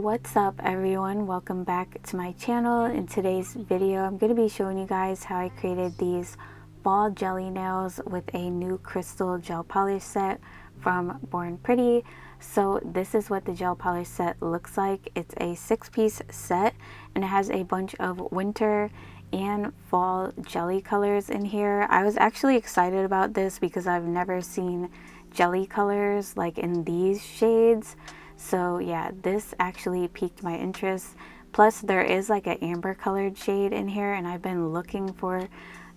What's up everyone, welcome back to my channel. In today's video I'm going to be showing you guys how I created these fall jelly nails with a new crystal gel polish set from Born Pretty. So this is what the gel polish set looks like. It's a 6-piece set and it has a bunch of winter and fall jelly colors in here. I was actually excited about this because I've never seen jelly colors like in these shades. So yeah, this actually piqued my interest. Plus there is like an amber colored shade in here and I've been looking for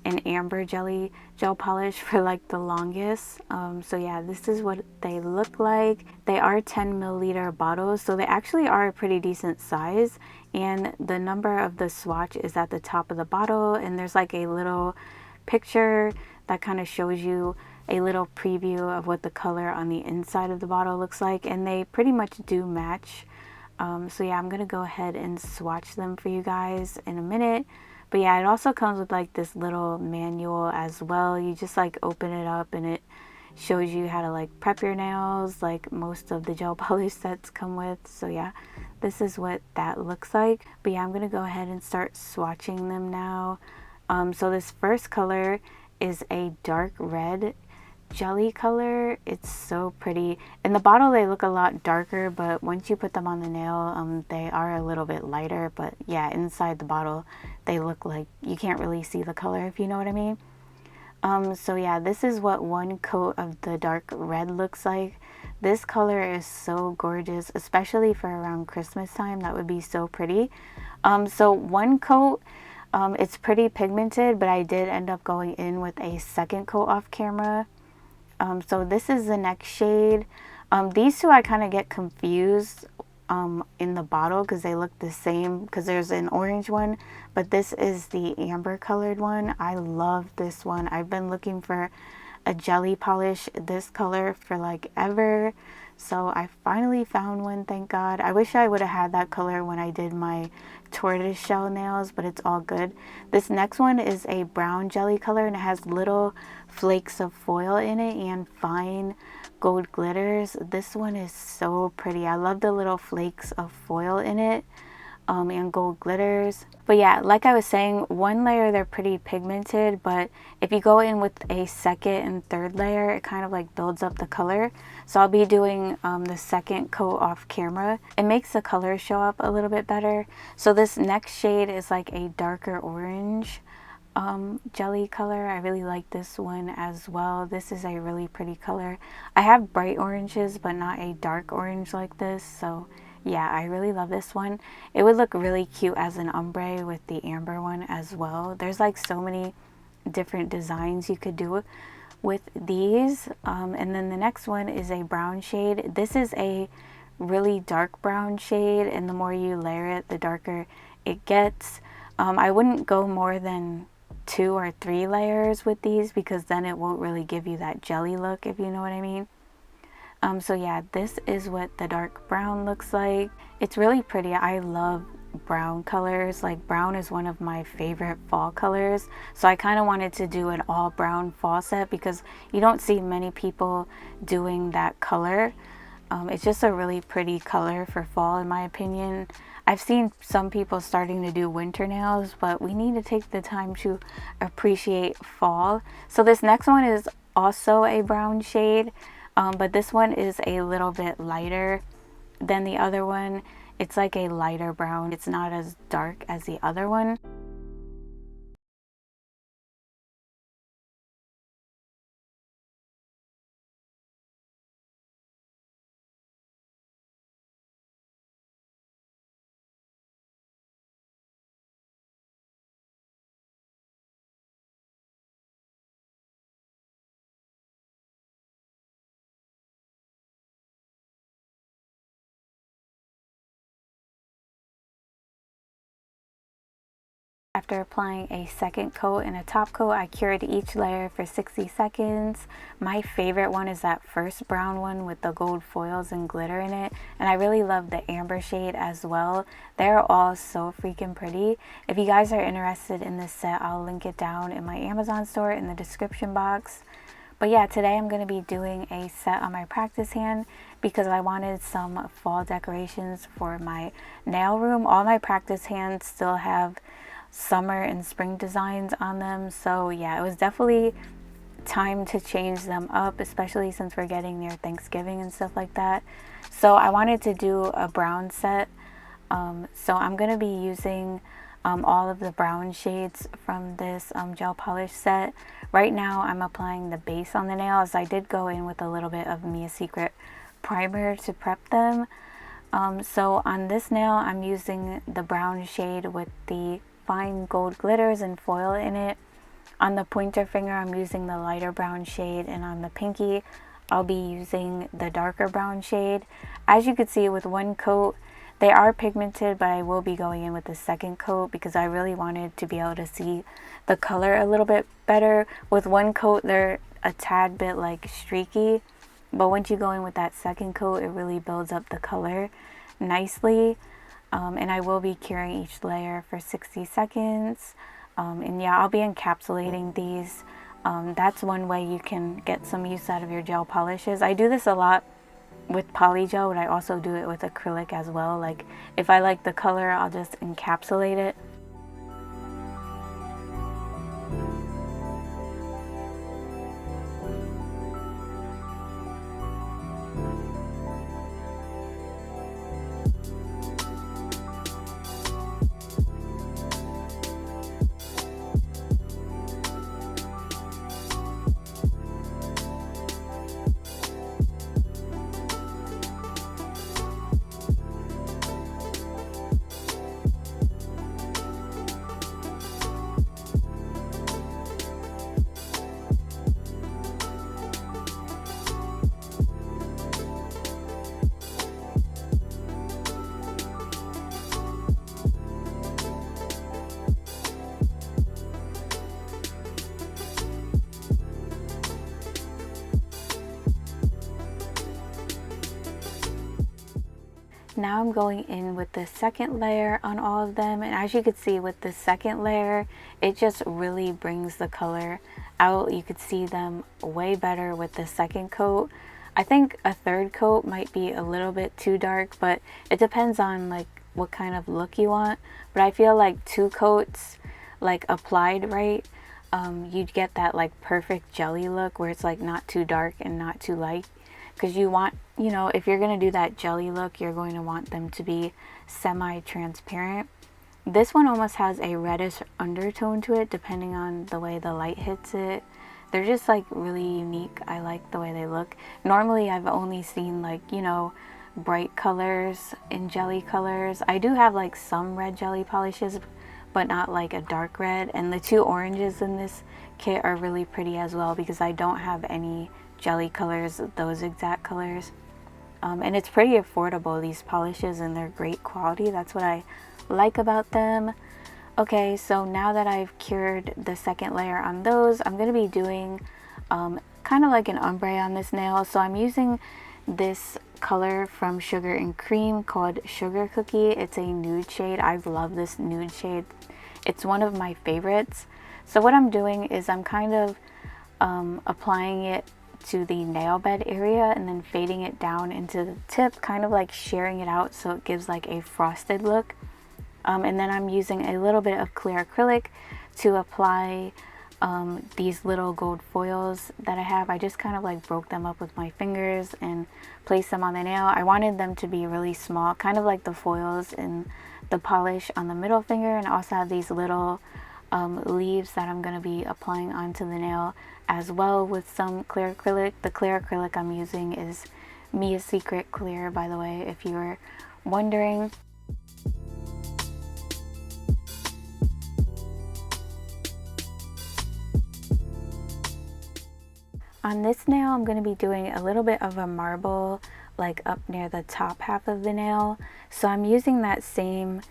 an amber jelly gel polish for like the longest. So yeah, this is what they look like. They are 10 milliliter bottles, so they actually are a pretty decent size, and the number of the swatch is at the top of the bottle, and there's like a little picture that kind of shows you a little preview of what the color on the inside of the bottle looks like, and they pretty much do match. So yeah, I'm gonna go ahead and swatch them for you guys in a minute. But yeah, it also comes with like this little manual as well. You just like open it up and it shows you how to like prep your nails like most of the gel polish sets come with. So yeah, this is what that looks like. But yeah, I'm gonna go ahead and start swatching them now. So this first color is a dark red jelly color. It's so pretty. In the bottle they look a lot darker, but once you put them on the nail, they are a little bit lighter. But yeah, inside the bottle they look like you can't really see the color, if you know what I mean. So yeah, this is what one coat of the dark red looks like. This color is so gorgeous, especially for around Christmas time. That would be so pretty. So one coat, it's pretty pigmented, but I did end up going in with a second coat off camera. So this is the next shade. These two I kind of get confused in the bottle because they look the same, because there's an orange one, but this is the amber colored one. I love this one. I've been looking for a jelly polish this color for like ever, so I finally found one, thank God. I wish I would have had that color when I did my tortoise shell nails, but it's all good. This next one is a brown jelly color and it has little flakes of foil in it and fine gold glitters. This one is so pretty. I love the little flakes of foil in it and gold glitters. But yeah, like I was saying, one layer they're pretty pigmented, but if you go in with a second and third layer, it kind of like builds up the color. So I'll be doing the second coat off camera. It makes the color show up a little bit better. So this next shade is like a darker orange jelly color. I really like this one as well. This is a really pretty color. I have bright oranges but not a dark orange like this, so yeah, I really love this one. It would look really cute as an ombre with the amber one as well. There's like so many different designs you could do with these. And then the next one is a brown shade. This is a really dark brown shade, and the more you layer it, the darker it gets. I wouldn't go more than 2 or 3 layers with these because then it won't really give you that jelly look, if you know what I mean. So yeah, this is what the dark brown looks like. It's really pretty. I love brown colors. Like brown is one of my favorite fall colors. So I kind of wanted to do an all brown fall set because you don't see many people doing that color. It's just a really pretty color for fall in my opinion. I've seen some people starting to do winter nails, but we need to take the time to appreciate fall. So this next one is also a brown shade. But this one is a little bit lighter than the other one. It's like a lighter brown. It's not as dark as the other one. After applying a second coat and a top coat, I cured each layer for 60 seconds. My favorite one is that first brown one with the gold foils and glitter in it. And I really love the amber shade as well. They're all so freaking pretty. If you guys are interested in this set, I'll link it down in my Amazon store in the description box. But yeah, today I'm going to be doing a set on my practice hand, because I wanted some fall decorations for my nail room. All my practice hands still have summer and spring designs on them, so yeah, it was definitely time to change them up, especially since we're getting near Thanksgiving and stuff like that. So I wanted to do a brown set. So I'm going to be using all of the brown shades from this gel polish set. Right now I'm applying the base on the nails. I did go in with a little bit of Mia Secret primer to prep them. So on this nail I'm using the brown shade with the fine gold glitters and foil in it. On the pointer finger I'm using the lighter brown shade, and on the pinky I'll be using the darker brown shade. As you can see, with one coat they are pigmented, but I will be going in with the second coat because I really wanted to be able to see the color a little bit better. With one coat they're a tad bit like streaky, but once you go in with that second coat it really builds up the color nicely. And I will be curing each layer for 60 seconds. And yeah, I'll be encapsulating these. That's one way you can get some use out of your gel polishes. I do this a lot with polygel, but I also do it with acrylic as well. Like if I like the color, I'll just encapsulate it. Now I'm going in with the second layer on all of them, and as you can see with the second layer it just really brings the color out. You could see them way better with the second coat. I think a third coat might be a little bit too dark, but it depends on like what kind of look you want. But I feel like 2 coats like applied right, you'd get that like perfect jelly look where it's like not too dark and not too light. Because you want, you know, if you're going to do that jelly look, you're going to want them to be semi-transparent. This one almost has a reddish undertone to it depending on the way the light hits it. They're just like really unique. I like the way they look. Normally I've only seen like, you know, bright colors in jelly colors. I do have like some red jelly polishes, but not like a dark red. And the 2 oranges in this kit are really pretty as well because I don't have any jelly colors, those exact colors. And it's pretty affordable, these polishes, and they're great quality. That's what I like about them. Okay, so now that I've cured the second layer on those, I'm going to be doing kind of like an ombre on this nail. So I'm using this color from Sugar and Cream called Sugar Cookie. It's a nude shade. I love this nude shade. It's one of my favorites. So what I'm doing is I'm kind of applying it to the nail bed area and then fading it down into the tip, kind of like shearing it out so it gives like a frosted look. And then I'm using a little bit of clear acrylic to apply these little gold foils that I have. I just kind of like broke them up with my fingers and placed them on the nail. I wanted them to be really small, kind of like the foils in the polish on the middle finger, and I also have these little leaves that I'm going to be applying onto the nail as well with some clear acrylic. The clear acrylic I'm using is Mia Secret Clear, by the way, if you were wondering. On this nail I'm going to be doing a little bit of a marble like up near the top half of the nail. So I'm using that same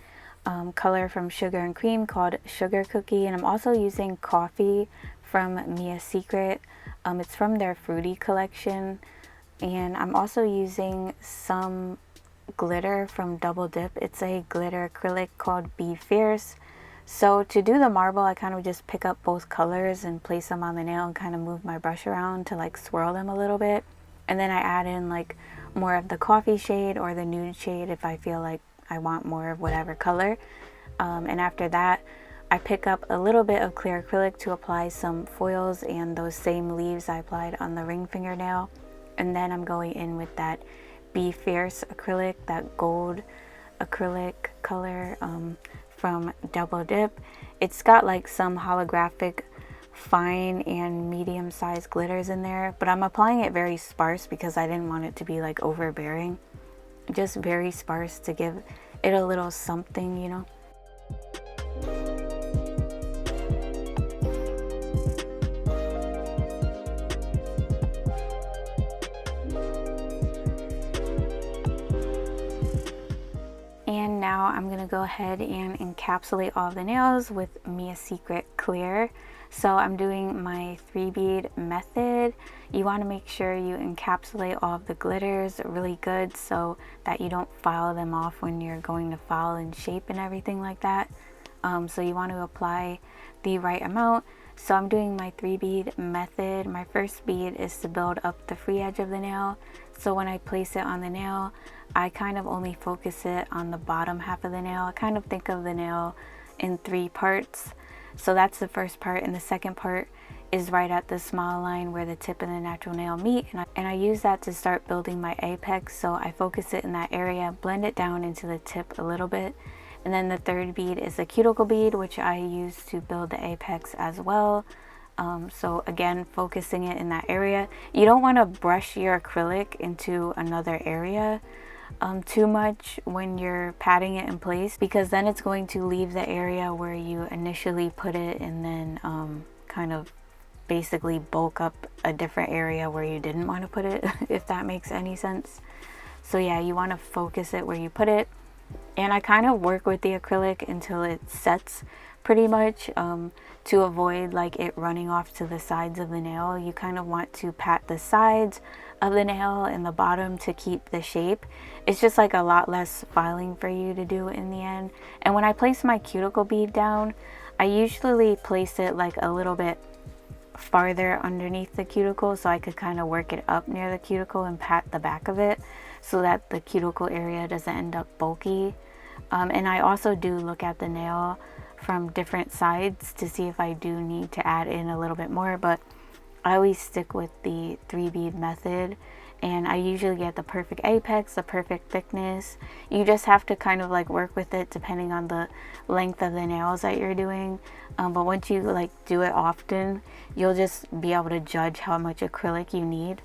color from Sugar and Cream called Sugar Cookie, and I'm also using Coffee from Mia Secret. It's from their Fruity collection, and I'm also using some glitter from Double Dip. It's a glitter acrylic called Be Fierce. So to do the marble, I kind of just pick up both colors and place them on the nail and kind of move my brush around to like swirl them a little bit, and then I add in like more of the coffee shade or the nude shade if I feel like I want more of whatever color. And after that, I pick up a little bit of clear acrylic to apply some foils and those same leaves I applied on the ring fingernail. And then I'm going in with that Be Fierce acrylic, that gold acrylic color from Double Dip. It's got like some holographic fine and medium sized glitters in there, but I'm applying it very sparse because I didn't want it to be like overbearing. Just very sparse to give it a little something, you know. And now I'm gonna go ahead and encapsulate all the nails with Mia Secret Clear. So I'm doing my 3-bead method. You want to make sure you encapsulate all of the glitters really good so that you don't file them off when you're going to file and shape and everything like that. So you want to apply the right amount. So I'm doing my 3-bead method. My first bead is to build up the free edge of the nail. So when I place it on the nail, I kind of only focus it on the bottom half of the nail. I kind of think of the nail in 3 parts. So that's the first part, and the second part is right at the smile line where the tip and the natural nail meet, and I use that to start building my apex. So I focus it in that area, blend it down into the tip a little bit, and then the third bead is the cuticle bead, which I use to build the apex as well. So again, focusing it in that area. You don't want to brush your acrylic into another area too much when you're patting it in place, because then it's going to leave the area where you initially put it and then kind of basically bulk up a different area where you didn't want to put it, if that makes any sense. So yeah, you want to focus it where you put it, and I kind of work with the acrylic until it sets pretty much, to avoid like it running off to the sides of the nail. You kind of want to pat the sides of the nail and the bottom to keep the shape. It's just like a lot less filing for you to do in the end. And when I place my cuticle bead down, I usually place it like a little bit farther underneath the cuticle so I could kind of work it up near the cuticle and pat the back of it so that the cuticle area doesn't end up bulky. And I also do look at the nail from different sides to see if I do need to add in a little bit more, but I always stick with the 3-bead method, and I usually get the perfect apex, the perfect thickness. You just have to kind of like work with it depending on the length of the nails that you're doing, but once you like do it often, you'll just be able to judge how much acrylic you need.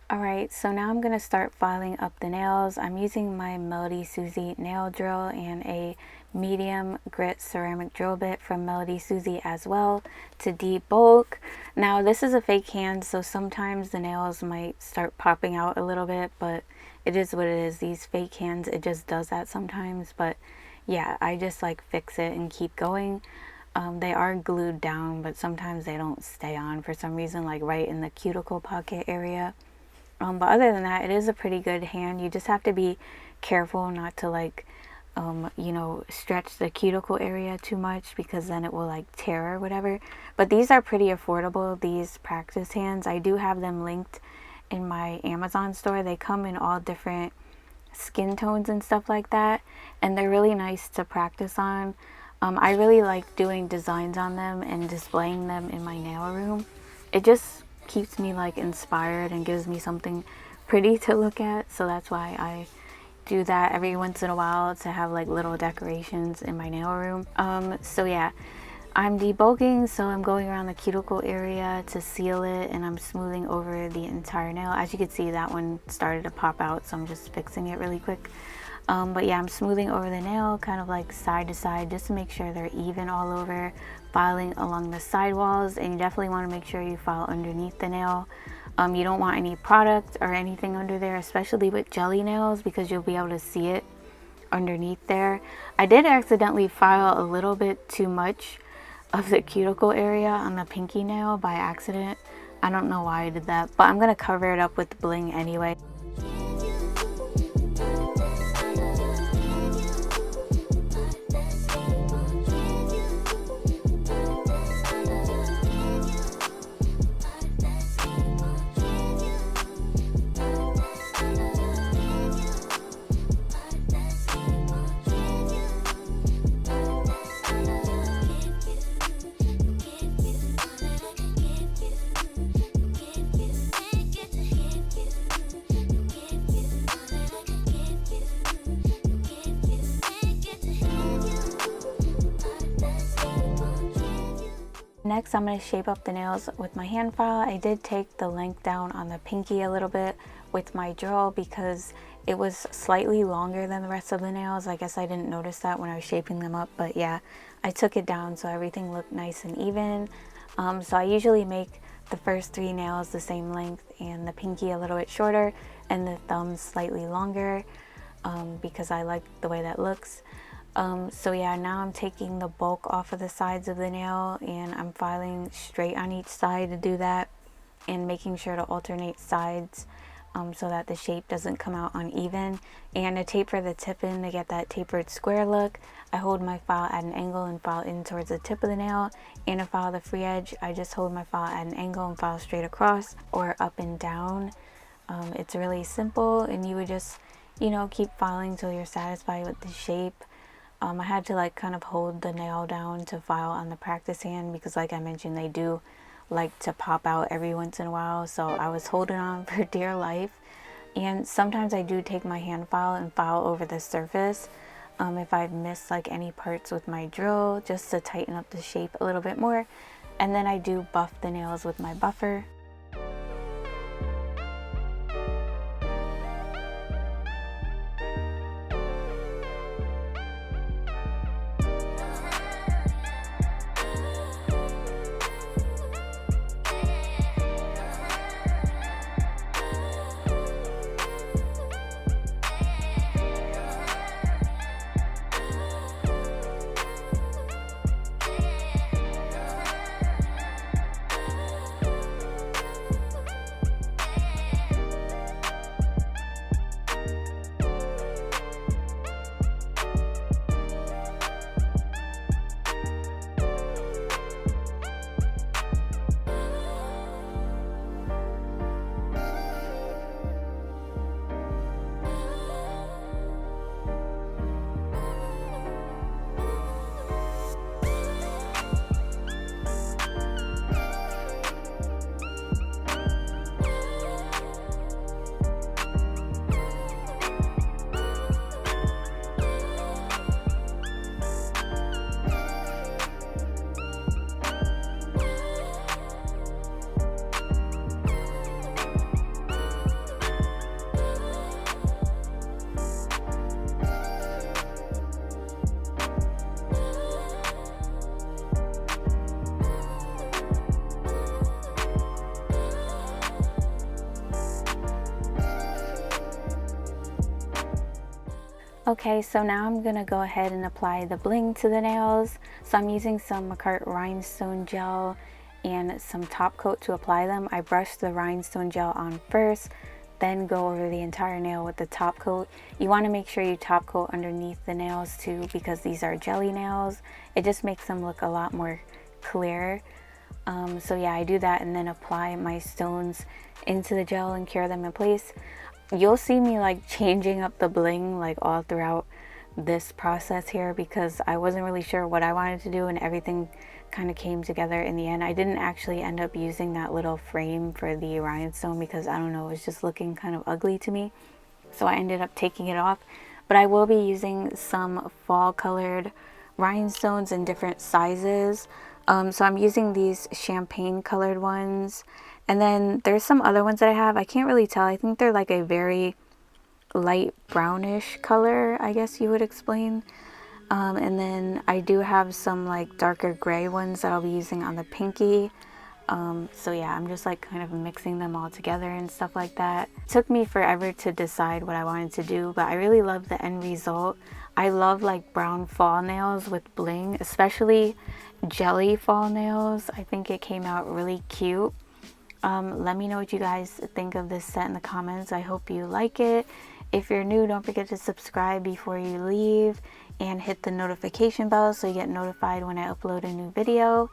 Alright, so now I'm going to start filing up the nails. I'm using my Melody Susie nail drill and a medium grit ceramic drill bit from Melody Susie as well to debulk. Now this is a fake hand, so sometimes the nails might start popping out a little bit, but it is what it is. These fake hands, it just does that sometimes, but yeah, I just like fix it and keep going. They are glued down, but sometimes they don't stay on for some reason, like right in the cuticle pocket area. But other than that, it is a pretty good hand. You just have to be careful not to like, you know, stretch the cuticle area too much, because then it will like tear or whatever. But these are pretty affordable, these practice hands. I do have them linked in my Amazon store. They come in all different skin tones and stuff like that, and they're really nice to practice on. I really like doing designs on them and displaying them in my nail room. It just keeps me like inspired and gives me something pretty to look at, so that's why I do that every once in a while, to have like little decorations in my nail room. So yeah, I'm debulking, so I'm going around the cuticle area to seal it, and I'm smoothing over the entire nail. As you can see, that one started to pop out, so I'm just fixing it really quick. But yeah, I'm smoothing over the nail kind of like side to side, just to make sure they're even all over, filing along the side walls. And you definitely want to make sure you file underneath the nail. You don't want any product or anything under there, especially with jelly nails, because you'll be able to see it underneath there. I did accidentally file a little bit too much of the cuticle area on the pinky nail by accident. I don't know why I did that, but I'm going to cover it up with Bling anyway. Next, I'm going to shape up the nails with my hand file. I did take the length down on the pinky a little bit with my drill, because it was slightly longer than the rest of the nails. I guess I didn't notice that when I was shaping them up, but yeah, I took it down so everything looked nice and even. So I usually make the first 3 nails the same length, and the pinky a little bit shorter, and the thumbs slightly longer, because I like the way that looks. So yeah, now I'm taking the bulk off of the sides of the nail, and I'm filing straight on each side to do that, and making sure to alternate sides so that the shape doesn't come out uneven. And to taper the tip in to get that tapered square look, I hold my file at an angle and file in towards the tip of the nail. And to file the free edge, I just hold my file at an angle and file straight across or up and down. It's really simple, and you would just, you know, keep filing till you're satisfied with the shape. I had to like kind of hold the nail down to file on the practice hand, because like I mentioned, they do like to pop out every once in a while, so I was holding on for dear life. And sometimes I do take my hand file and file over the surface if I've missed like any parts with my drill, just to tighten up the shape a little bit more. And then I do buff the nails with my buffer. Okay, so now I'm gonna go ahead and apply the bling to the nails. So I'm using some rhinestone gel and some top coat to apply them. I brush the rhinestone gel on first, then go over the entire nail with the top coat. You want to make sure you top coat underneath the nails too, because these are jelly nails. It just makes them look a lot more clear. So yeah, I do that and then apply my stones into the gel and cure them in place. You'll see me like changing up the bling like all throughout this process here, because I wasn't really sure what I wanted to do and everything kind of came together in the end. I didn't actually end up using that little frame for the rhinestone because I don't know, it was just looking kind of ugly to me. So I ended up taking it off, but I will be using some fall colored rhinestones in different sizes. So I'm using these champagne colored ones, and then there's some other ones that I have. I can't really tell. I think they're like a very light brownish color, I guess you would explain. And then I do have some like darker gray ones that I'll be using on the pinky. So yeah, I'm just like kind of mixing them all together and stuff like that. It took me forever to decide what I wanted to do, but I really love the end result. I love like brown fall nails with bling, especially jelly fall nails. I think it came out really cute. Let me know what you guys think of this set in the comments. I hope you like it. If you're new, don't forget to subscribe before you leave and hit the notification bell so you get notified when I upload a new video.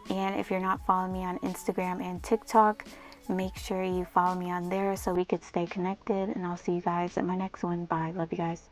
And if you're not following me on Instagram and TikTok, make sure you follow me on there so we could stay connected. And I'll see you guys at my next one. Bye. Love you guys.